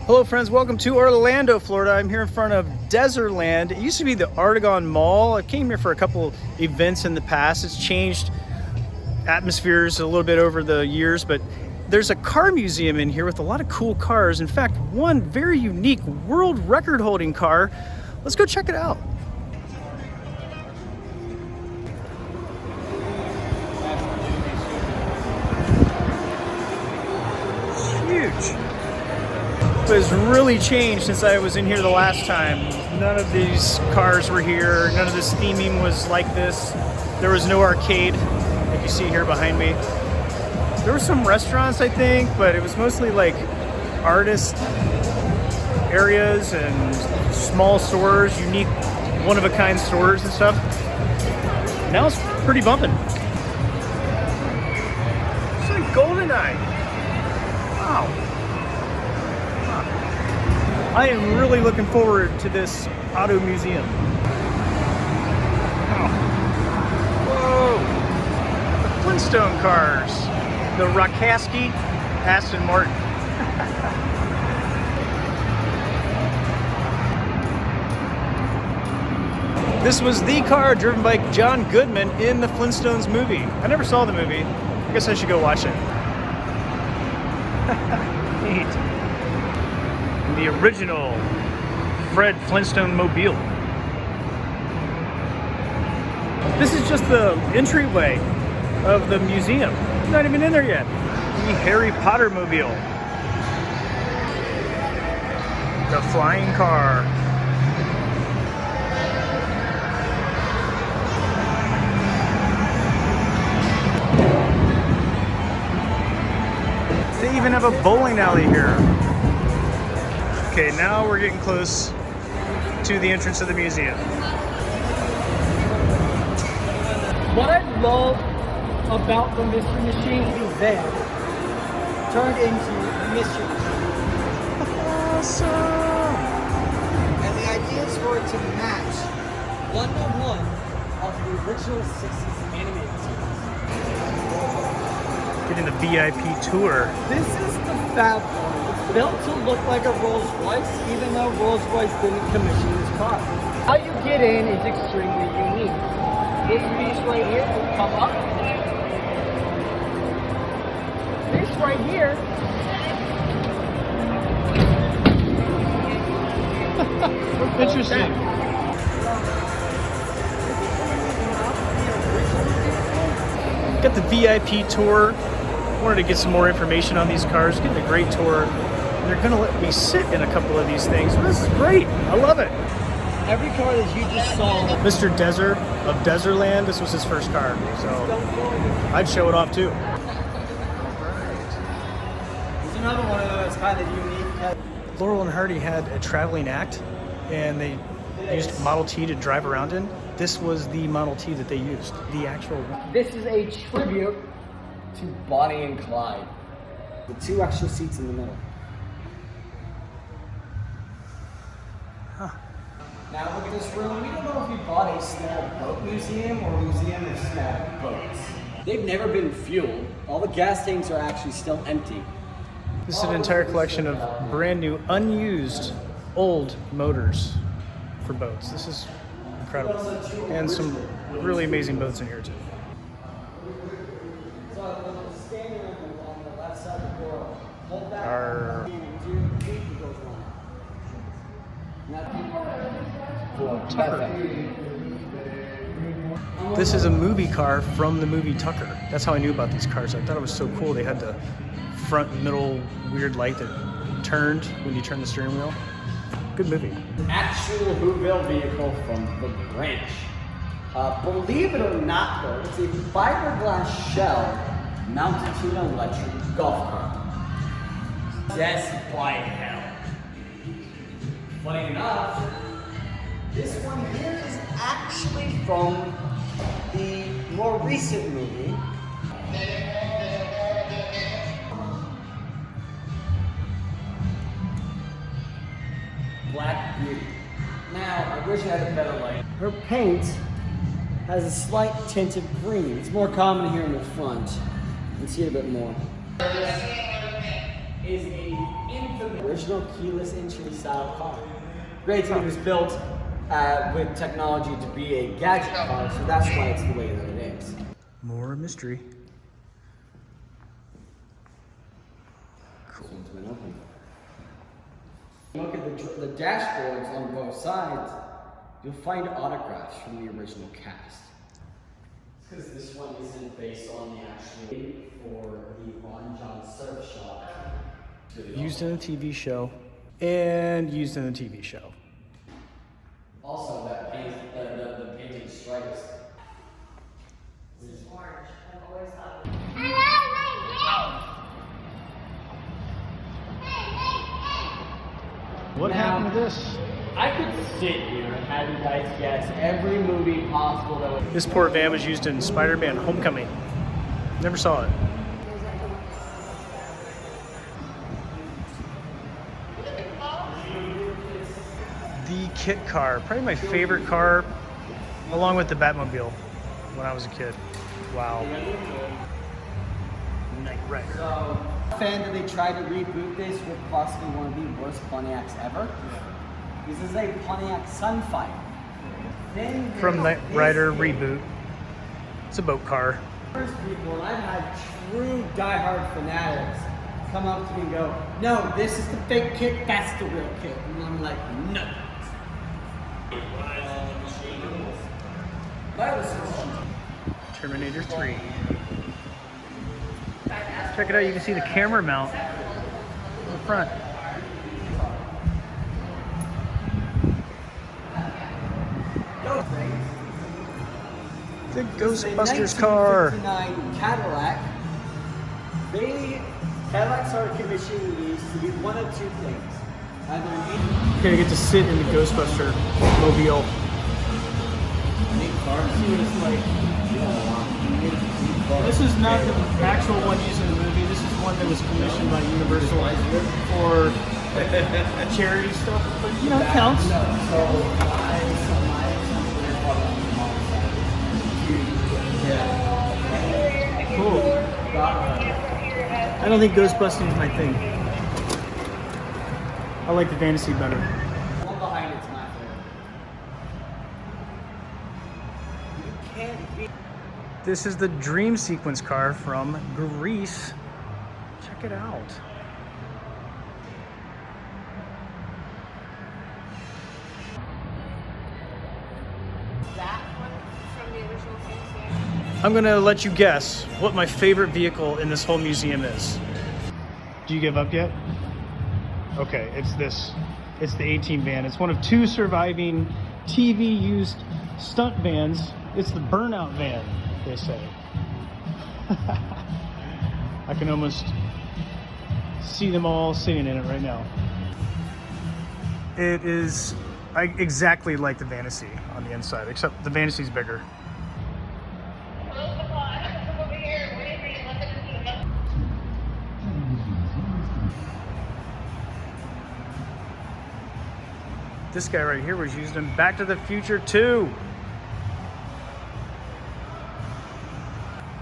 Hello friends, welcome to Orlando, Florida. I'm here in front of Dezerland. It used to be the Artagon Mall. I came here for a couple events in the past. It's changed atmospheres a little bit over the years, but there's a car museum in here with a lot of cool cars. In fact, one very unique world record holding car. Let's go check it out. It's huge. It has really changed since I was in here the last time. None of these cars were here. None of this theming was like this. There was no arcade, like you see here behind me. There were some restaurants, I think, but it was mostly like artist areas and small stores, unique, one-of-a-kind stores and stuff. Now it's pretty bumping. It's like GoldenEye. Wow. I am really looking forward to this auto museum. Wow. Whoa! The Flintstone cars. The Rockasky Aston Martin. This was the car driven by John Goodman in the Flintstones movie. I never saw the movie. I guess I should go watch it. Neat. The original Fred Flintstone mobile. This is just the entryway of the museum. I'm not even in there yet. The Harry Potter mobile. The flying car. They even have a bowling alley here. Okay, now we're getting close to the entrance of the museum. What I love about the Mystery Machine is that turned into Mystery Machine. Awesome! And the idea is for it to match one-to-one of the original 60s animated series. Getting the VIP tour. This is the Fab One. It's built to look like a RollsRoyce, even though RollsRoyce didn't commission this car. How you get in is extremely unique. This piece right here will come up. This right here. Interesting. Got the VIP tour. Wanted to get some more information on these cars. Getting a great tour. And they're gonna let me sit in a couple of these things. This is great. I love it. Every car that you just saw. Mr. Desert of Dezerland, this was his first car, so I'd show it off too. It's another one of those kind of unique. Laurel and Hardy had a traveling act, and they used Model T to drive around in. This was the Model T that they used, the actual one. This is a tribute to Bonnie and Clyde. The two extra seats in the middle. Huh. Now look at this room. We don't know if he bought a small boat museum or a museum of small boats. They've never been fueled. All the gas tanks are actually still empty. This is an entire collection of brand new, unused, old motors for boats. This is incredible. And some really amazing boats in here too. Standing on the left side of the door, hold that. This is a movie car from the movie Tucker. That's how I knew about these cars. I thought it was so cool. They had the front and middle weird light that turned when you turn the steering wheel. Good movie. Actual Whoville vehicle from the branch. Believe it or not, though, it's a fiberglass shell mounted to an electric golf cart. Yes, by hell. Funny enough, this one here is actually from the more recent movie. Black Beauty. Now, I wish I had a better light. Her paint has a slight tint of green. It's more common here in the front. You can see it a bit more. Is a infamous original keyless entry style car. Granted, it was built with technology to be a gadget car, so that's why it's the way that it is. More mystery. Cool. It's been open. Look at the dashboards on both sides. You'll find autographs from the original cast. Because this one isn't based on the actual for the Ron John surf shop. Used in a TV show and used in a TV show. Also, that the painted stripes. This is orange. I've always thought of What happened to this? I could sit here and have you guys guess every movie possible that was. This poor van was used in SpiderMan Homecoming. Never saw it. The kit car, probably my favorite car, along with the Batmobile when I was a kid. Wow. Knight Rider. So, fan that they tried to reboot this with possibly one of the worst Pontiacs ever. This is a Pontiac Sunfire. Then From Knight Rider reboot. It's a boat car. First people, and I've had true diehard fanatics come up to me and go, "No, this is the fake kit. That's the real kit." And I'm like, "No." Terminator 3. Check it out, you can see the camera mount in the front. The Ghostbusters car. 1959 Cadillac. Cadillacs are commissioning these to be one of two things. Either an Okay, I get to sit in the Ghostbuster mobile. This is not the actual one used in the movie. This is one that was commissioned by Universal for charity stuff. But you know, it counts. Cool. I don't think Ghostbusting is my thing. I like the fantasy better. One behind it's my favorite. You can't beat. This is the Dream Sequence car from Greece. Check it out. that one from the original film. I'm gonna let you guess what my favorite vehicle in this whole museum is. Do you give up yet? Okay, it's this. It's the A-Team van. It's one of two surviving TV-used stunt vans. It's the Burnout van, they say. I can almost see them all sitting in it right now. It is exactly like the Vanity on the inside, except the Vanity's bigger. This guy right here was used in Back to the Future 2.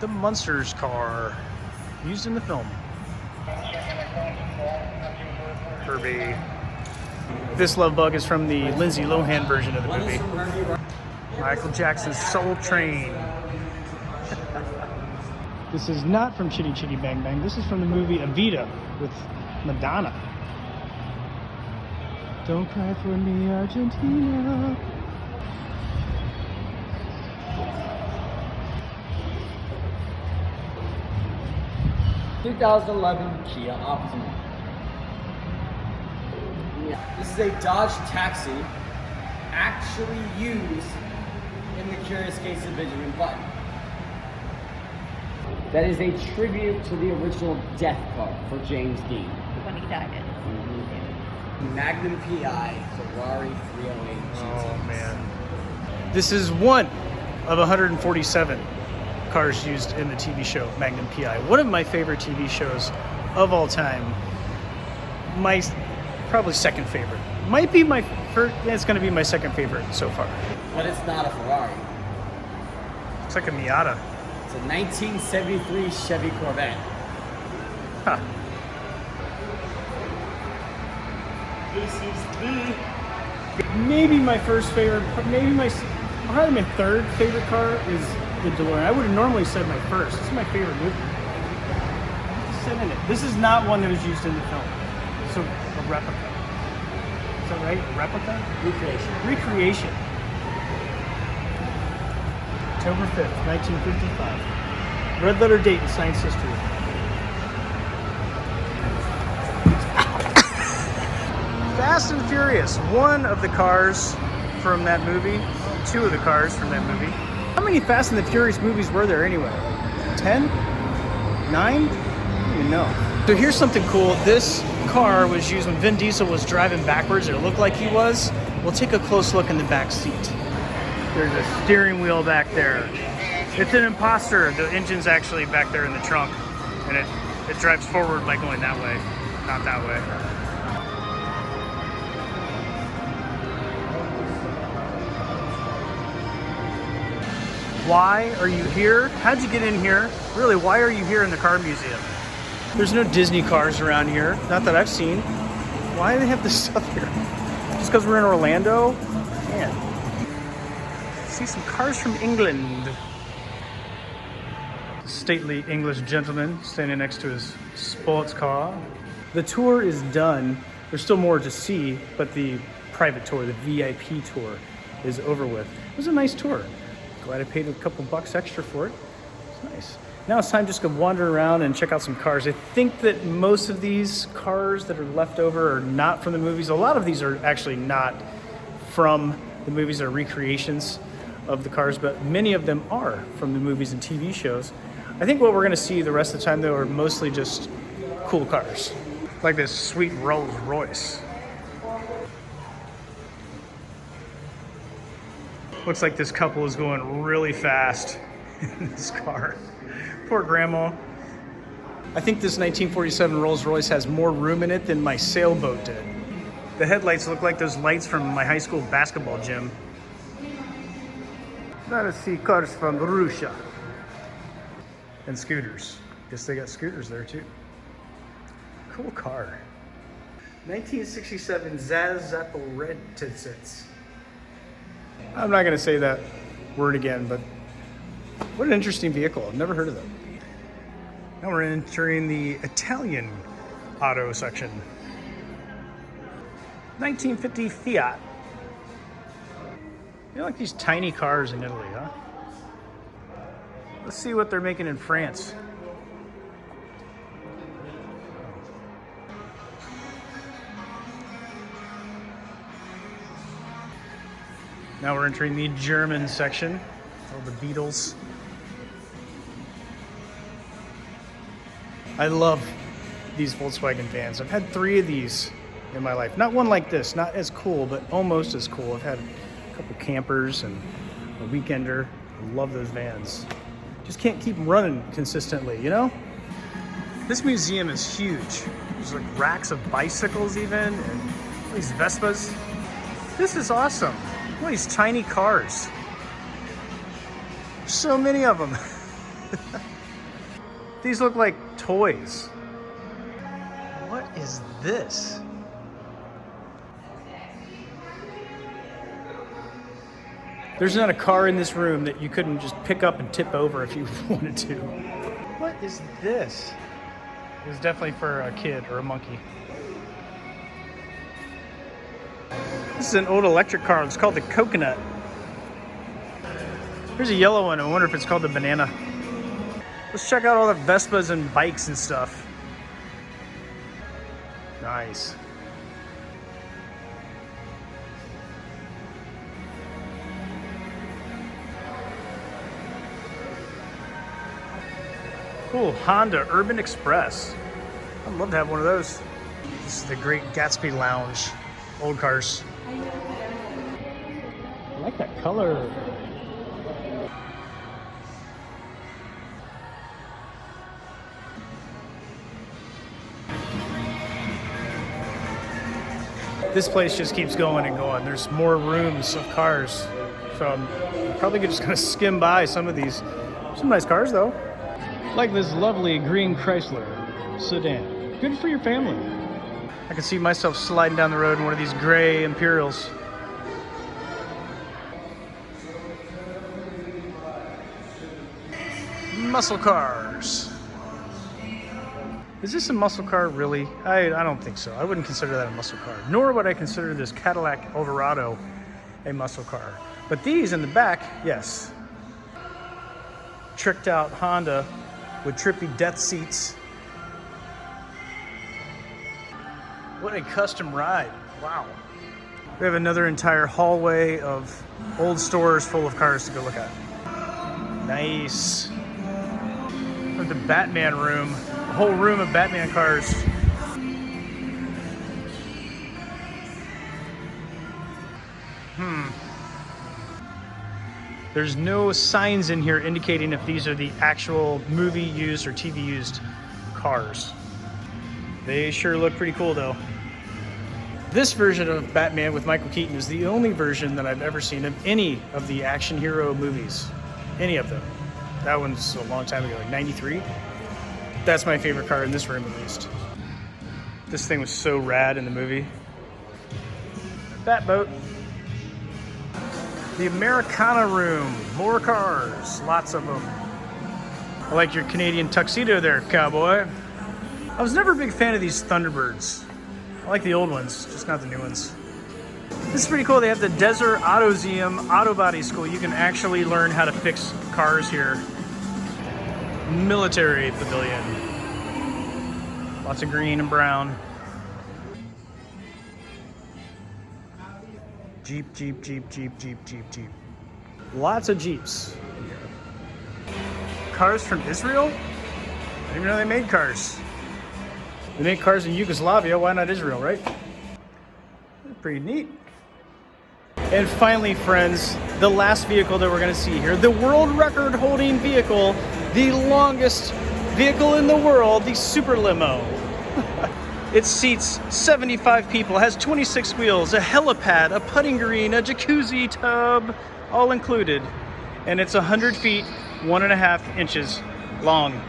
The Munsters car, used in the film. Kirby. This love bug is from the Lindsay Lohan version of the movie. Michael Jackson's Soul Train. This is not from Chitty Chitty Bang Bang. This is from the movie Evita with Madonna. Don't cry for me, Argentina. ...2011 Kia Optima. Yeah. This is a Dodge Taxi actually used in The Curious Case of Benjamin Button. That is a tribute to the original Death Car for James Dean. When he died in. Magnum PI Ferrari 308 GT. Oh man. This is one of 147 cars used in the TV show Magnum PI. One of my favorite TV shows of all time. My probably second favorite. Might be my first, it's gonna be my second favorite so far. But it's not a Ferrari. Looks like a Miata. It's a 1973 Chevy Corvette. Huh. This is maybe my first favorite, probably my third favorite car is the DeLorean. I would have normally said my first. This is my favorite movie. Sit in it. This is not one that was used in the film. It's a replica. Is that right? A replica? Recreation. October 5th, 1955. Red letter date in science history. Fast and Furious, one of the cars from that movie, two of the cars from that movie. How many Fast and the Furious movies were there anyway? 10? 9? I don't even know. So here's something cool. This car was used when Vin Diesel was driving backwards, or it looked like he was. We'll take a close look in the back seat. There's a steering wheel back there. It's an imposter. The engine's actually back there in the trunk, and it drives forward by going that way, not that way. Why are you here? How'd you get in here? Really, why are you here in the car museum? There's no Disney cars around here, not that I've seen. Why do they have this stuff here? Just because we're in Orlando? Man. See some cars from England. Stately English gentleman standing next to his sports car. The tour is done. There's still more to see, but the private tour, the VIP tour, is over with. It was a nice tour. Glad I paid a couple bucks extra for it. It's nice. Now it's time just to wander around and check out some cars. I think that most of these cars that are left over are not from the movies. A lot of these are actually not from the movies, they're recreations of the cars, but many of them are from the movies and TV shows. I think what we're gonna see the rest of the time though are mostly just cool cars. Like this sweet RollsRoyce. Looks like this couple is going really fast in this car. Poor grandma. I think this 1947 Rolls-Royce has more room in it than my sailboat did. The headlights look like those lights from my high school basketball gym. Let us see cars from Russia. And scooters. Guess they got scooters there too. Cool car. 1967 Zaporetitsits. I'm not going to say that word again, but what an interesting vehicle. I've never heard of them. Now we're entering the Italian auto section. 1950 Fiat. You like these tiny cars in Italy, huh? Let's see what they're making in France. Now we're entering the German section. All the Beatles. I love these Volkswagen vans. I've had 3 of these in my life. Not one like this, not as cool, but almost as cool. I've had a couple campers and a weekender. I love those vans. Just can't keep them running consistently, you know? This museum is huge. There's like racks of bicycles even, and these Vespas. This is awesome. Look at these tiny cars. So many of them. These look like toys. What is this? There's not a car in this room that you couldn't just pick up and tip over if you wanted to. What is this? It's definitely for a kid or a monkey. This is an old electric car. It's called the Coconut. Here's a yellow one. I wonder if it's called the Banana. Let's check out all the Vespas and bikes and stuff. Nice. Cool, Honda Urban Express. I'd love to have one of those. This is the Great Gatsby Lounge. Old cars. I like that color. This place just keeps going and going. There's more rooms of cars. So I'm probably just gonna skim by some of these. Some nice cars though. Like this lovely green Chrysler sedan. Good for your family. I can see myself sliding down the road in one of these gray Imperials. Muscle cars. Is this a muscle car, really? I don't think so. I wouldn't consider that a muscle car. Nor would I consider this Cadillac Eldorado a muscle car. But these in the back, yes. Tricked out Honda with trippy death seats. What a custom ride. Wow. We have another entire hallway of old stores full of cars to go look at. Nice. We have the Batman room. A whole room of Batman cars. There's no signs in here indicating if these are the actual movie used or TV used cars. They sure look pretty cool though. This version of Batman with Michael Keaton is the only version that I've ever seen of any of the action hero movies. Any of them. That one's a long time ago, like 93. That's my favorite car in this room at least. This thing was so rad in the movie. Batboat. The Americana Room. More cars. Lots of them. I like your Canadian tuxedo there, cowboy. I was never a big fan of these Thunderbirds. I like the old ones, just not the new ones. This is pretty cool. They have the Desert AutoZeum Auto Body School. You can actually learn how to fix cars here. Military Pavilion. Lots of green and brown. Jeep, Jeep, Jeep, Jeep, Jeep, Jeep, Jeep. Lots of Jeeps. Cars from Israel? I didn't even know they made cars. They make cars in Yugoslavia, why not Israel, right? Pretty neat. And finally, friends, the last vehicle that we're gonna see here, the world record holding vehicle, the longest vehicle in the world, the Super Limo. It seats 75 people, has 26 wheels, a helipad, a putting green, a jacuzzi tub, all included. And it's 100 feet, 1.5 inches long.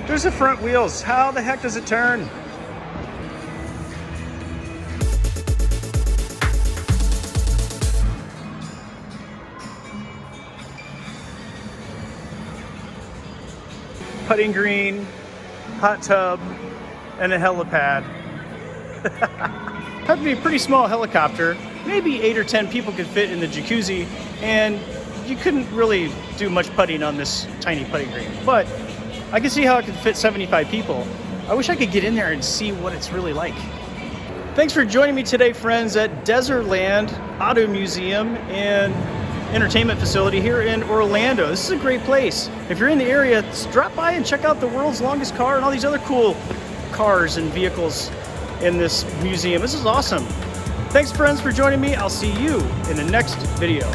There's the front wheels. How the heck does it turn? Putting green, hot tub, and a helipad. Had to be a pretty small helicopter. Maybe 8 or 10 people could fit in the jacuzzi, and you couldn't really do much putting on this tiny putting green. But I can see how it could fit 75 people. I wish I could get in there and see what it's really like. Thanks for joining me today, friends, at Dezerland Auto Museum and Entertainment Facility here in Orlando. This is a great place. If you're in the area, drop by and check out the world's longest car and all these other cool cars and vehicles in this museum. This is awesome. Thanks, friends, for joining me. I'll see you in the next video.